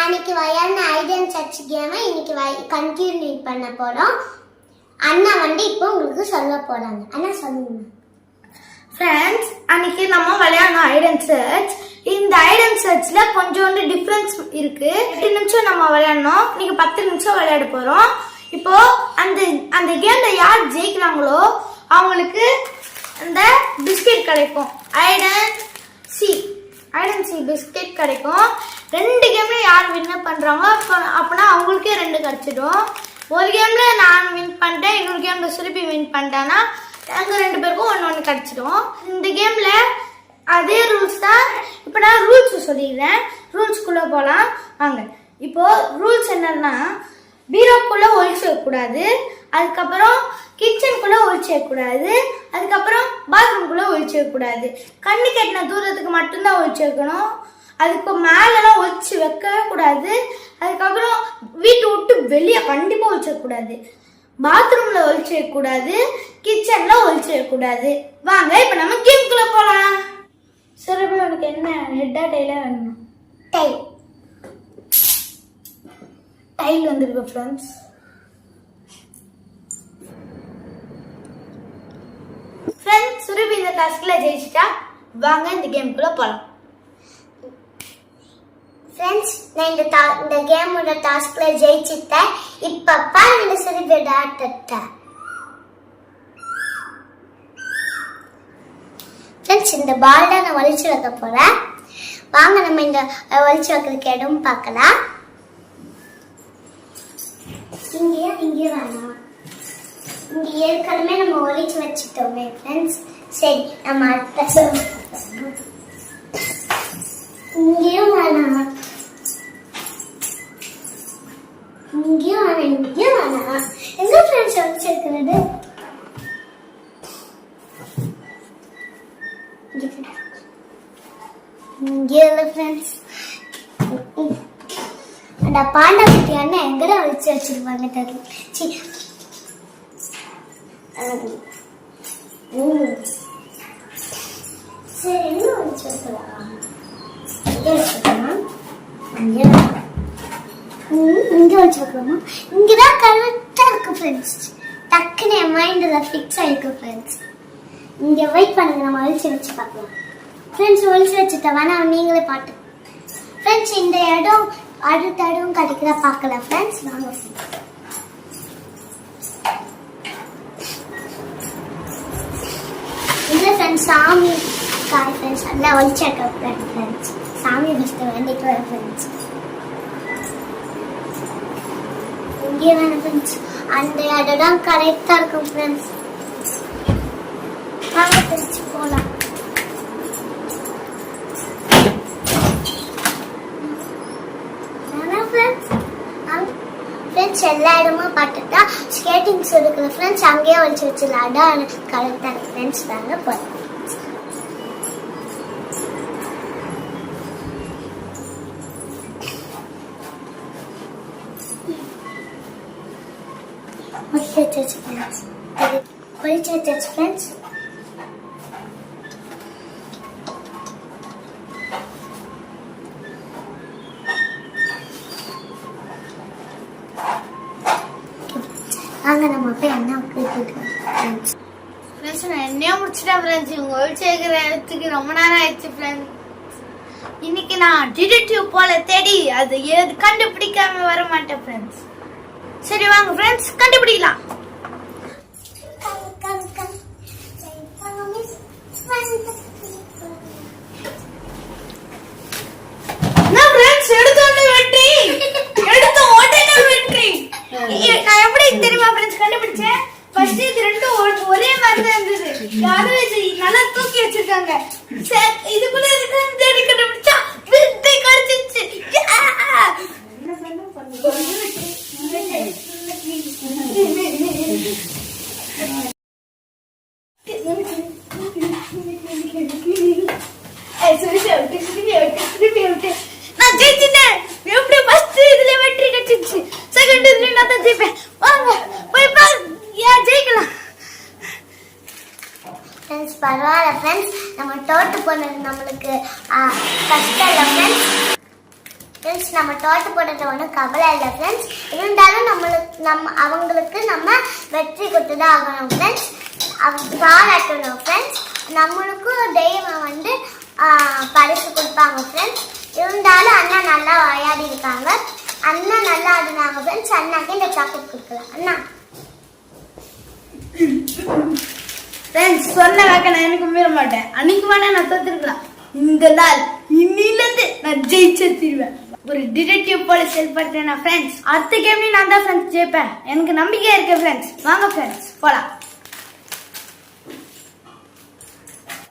அன்னைக்கு விளையாடின height and search கேமை இன்னைக்கு கண்டினியூ பண்ண போறோம். அண்ணா இப்போ உங்களுக்கு சொல்ல போறாங்க. அண்ணா சொல்லுங்க. ஃப்ரெண்ட்ஸ், அன்னைக்கு நம்ம விளையாடின ஹைட் அண்ட் சர்ச். இந்த ஹைட் அண்ட் சர்ச்ல கொஞ்சோண்டு டிஃபரன்ஸ் இருக்கு. 8 நிமிஷம் நம்ம விளையாடணும். நீங்க 10 நிமிஷம் விளையாட போறோம். இப்போ அந்த கேம்ல யார் ஜெயிக்கிறாங்களோ அவங்களுக்கு அந்த பிஸ்கெட் கிடைக்கும். ஹைட் அண்ட் சி பிஸ்கெட் கிடைக்கும். 2 கேம்ல யார் வின் பண்றாங்க அப்படின்னா அவங்களுக்கே 2 கிடைச்சிடும். ஒரு கேம்ல நான் வின் பண்ணிட்டேன், இன்னொரு கேம்ல சுருப்பி வின் பண்ணிட்டேன்னா எங்க 2 பேருக்கும் ஒன்று கிடைச்சிடும். இந்த கேம்ல அதே ரூல்ஸ் தான். இப்போ நான் ரூல்ஸ் சொல்லிடுறேன். ரூல்ஸ்குள்ள போகலாம் வாங்க. இப்போ ரூல்ஸ் என்னன்னா, பீரோக்குள்ள ஒழிச்சு வைக்கக்கூடாது, அதுக்கப்புறம் கிச்சனுக்குள்ள ஒழிச்சு வைக்கக்கூடாது, அதுக்கப்புறம் பாத்ரூம்குள்ள ஒழிச்சு வைக்கக்கூடாது. கண்ணு கட்டின தூரத்துக்கு மட்டும்தான் ஒழிச்சு வைக்கணும். அதுக்கு மேலெல்லாம் ஒழிச்சு வைக்கவே கூடாது. அதுக்கப்புறம் வீட்டை விட்டு வெளியே கண்டிப்பா ஒழிச்சு வைக்கக்கூடாது. பாத்ரூம்ல ஒழிச்சு வைக்கக்கூடாது, கிச்சன்ல ஒழிச்சு வைக்கக்கூடாது. வாங்க இப்ப நம்ம கேம்குள்ள போலாம். சரி, உனக்கு என்ன ஹெட்டா டைலா வேணும்? டைல் வந்துருக்கு ஃப்ரெண்ட்ஸ். ஃப்ரெண்ட்ஸ், சுரபி இந்த டாஸ்க்ல ஜெயிச்சிட்டா. வாங்க இந்த கேம்குள்ள போலாம். ஃப்ரெண்ட்ஸ், நான் இந்த கேமோட டாஸ்க்ல ஜெயிச்சிட்டேன். இப்ப பாருங்க சுரபியோட ஆட்டத்தை. ஃப்ரெண்ட்ஸ், இந்த பால் தான் நான் வலிச்சு வைக்க போறேன். வாங்க நம்ம இந்த வலிச்சு வைக்கிறதுக்கு இடம் பார்க்கலாம். இங்கே வேணாம், இங்க ஏற்கனவே நம்ம ஒழிச்சு வச்சுட்டோமே ஃப்ரெண்ட்ஸ். சரி, நம்ம அடுத்த இங்கேயும் வேணாம், இங்கேயும் வேணாம், இங்கேயும் வேணாம். எங்க ஃப்ரெண்ட்ஸ் வச்சிருக்கிறது? இங்கே இல்லை ஃப்ரெண்ட்ஸ். அந்த பாண்டா குட்டி அண்ணன் எங்கடா வச்சு வச்சிருப்பாங்க தெரியல. சரி, எங்க வச்சு வைக்கலாம்? இங்க வச்சு வைக்கலாமா? இங்கதான் கரெக்டா இருக்கு ஃப்ரெண்ட்ஸ். டக்குன்னு என் மைண்ட்ல ஃபிக்ஸ் ஆயிருக்கு ஃப்ரெண்ட்ஸ். இங்க வெயிட் பண்ணுங்க, நம்ம ஒழிச்சு வச்சு பார்க்கலாம். ஃப்ரெண்ட்ஸ், ஒழிச்சு வச்சுட்டா வேணா நீங்களே பாட்டு. ஃப்ரெண்ட்ஸ், இந்த இடம் அடுத்த இடம் கிடைக்கிறா பார்க்கலாம் ஃப்ரெண்ட்ஸ். வாங்க இல்லை ஃப்ரெண்ட்ஸ், சாமி காய் ஃப்ரெண்ட்ஸ் எல்லாம் ஒழிச்சாக்க ஃப்ரெண்ட்ஸ். சாமி ஃபஸ்ட்டு வேண்டிட்டு வர ஃப்ரெண்ட்ஸ். இங்கே வேணும் ஃப்ரெண்ட்ஸ், அந்த இடம் கரெக்டாக இருக்கும் ஃப்ரெண்ட்ஸ். வாங்க ஃப்ரெண்ட்ஸ் போகலாம். ஃப்ரெண்ட்ஸ், எல்லா இடமும் பார்த்துட்டா ஸ்கேட்டிங்ஸ் இருக்குது ஃப்ரெண்ட்ஸ். அங்கேயே வச்சு வச்சிடலாம். அதான் கரெக்டாக ஃப்ரெண்ட்ஸ். தாங்க போகிறேன். ஃப்ரெண்ட்ஸ், வாங்க நம்ம போய் என்ன ஃப்ரெண்ட்ஸ். நான் என்னையும் முடிச்சிட்டேன் ஃப்ரெண்ட்ஸ். இவங்க ஒழிச்சு வைக்கிற இடத்துக்கு ரொம்ப நேரம் ஆயிடுச்சு ஃப்ரெண்ட்ஸ். இன்னைக்கு நான் டிடெக்டிவ் போல தேடி அது கண்டுபிடிக்காம வர மாட்டேன் ஃப்ரெண்ட்ஸ். சரி வாங்க ஃப்ரெண்ட்ஸ், கண்டுபிடிக்கலாம். நான் எப்படி தெரியுமா ஃப்ரெண்ட்ஸ் கண்டுபிடிச்சேன்? ஃபர்ஸ்ட் இது ரெண்டும் ஒரே மாதிரி தான் இருந்தது. யாரும் நல்லா தூக்கி வச்சிருக்காங்க. இதுக்குள்ள இருக்குன்னு தேடி கண்டுபிடிச்சா வித்தை கிடைச்சிச்சு. நான் ஜெயிச்சிட்டேன். எப்படி ஃபர்ஸ்ட் இதுல வெற்றி கிடைச்சிச்சு, செகண்ட் இதுல நான் தான் ஜெயிப்பேன். வாங்க போய் பாரு, ஜெயிக்கலாம். ஃப்ரெண்ட்ஸ், பரவாயில்ல ஃப்ரெண்ட்ஸ், நம்ம தோட்டு போனது நம்மளுக்கு கஷ்டம் இல்லை ஃப்ரெண்ட்ஸ். ஃப்ரெண்ட்ஸ் நம்ம தோட்ட போடுறது ஒன்றும் கவலை இல்லை ஃப்ரெண்ட்ஸ். இருந்தாலும் அவங்களுக்கு நம்ம வெற்றி கொடுத்து தான் ஆகணும் ஃப்ரெண்ட்ஸ். பாராட்டணும் ஃப்ரெண்ட்ஸ். நம்மளுக்கும் தெய்வம் வந்து பரிசு கொடுப்பாங்க ஃப்ரெண்ட்ஸ். இருந்தாலும் அண்ணா நல்லா விளையாடி இருக்காங்க. அண்ணா நல்லா ஆடினாங்க ஃப்ரெண்ட்ஸ். அண்ணாக்கு இந்த சாக்லேட் கொடுக்கலாம். அண்ணா ஃப்ரெண்ட்ஸ் சொன்ன வேக்க நான் எனக்கு மீற மாட்டேன். அன்னைக்கு வேணா நான் தோத்துருக்கலாம். இந்த நாள் இன்னிலிருந்து நான் ஜெயிச்சு தீருவேன். ஒரு டிடெக்டிவ் போல செயல்படுறேன் ஃப்ரெண்ட்ஸ். அடுத்த கேம்லயும் நான் தான் ஃப்ரெண்ட்ஸ் ஜெயிப்பேன். எனக்கு நம்பிக்கை இருக்கு ஃப்ரெண்ட்ஸ். வாங்க ஃப்ரெண்ட்ஸ் போலாம்.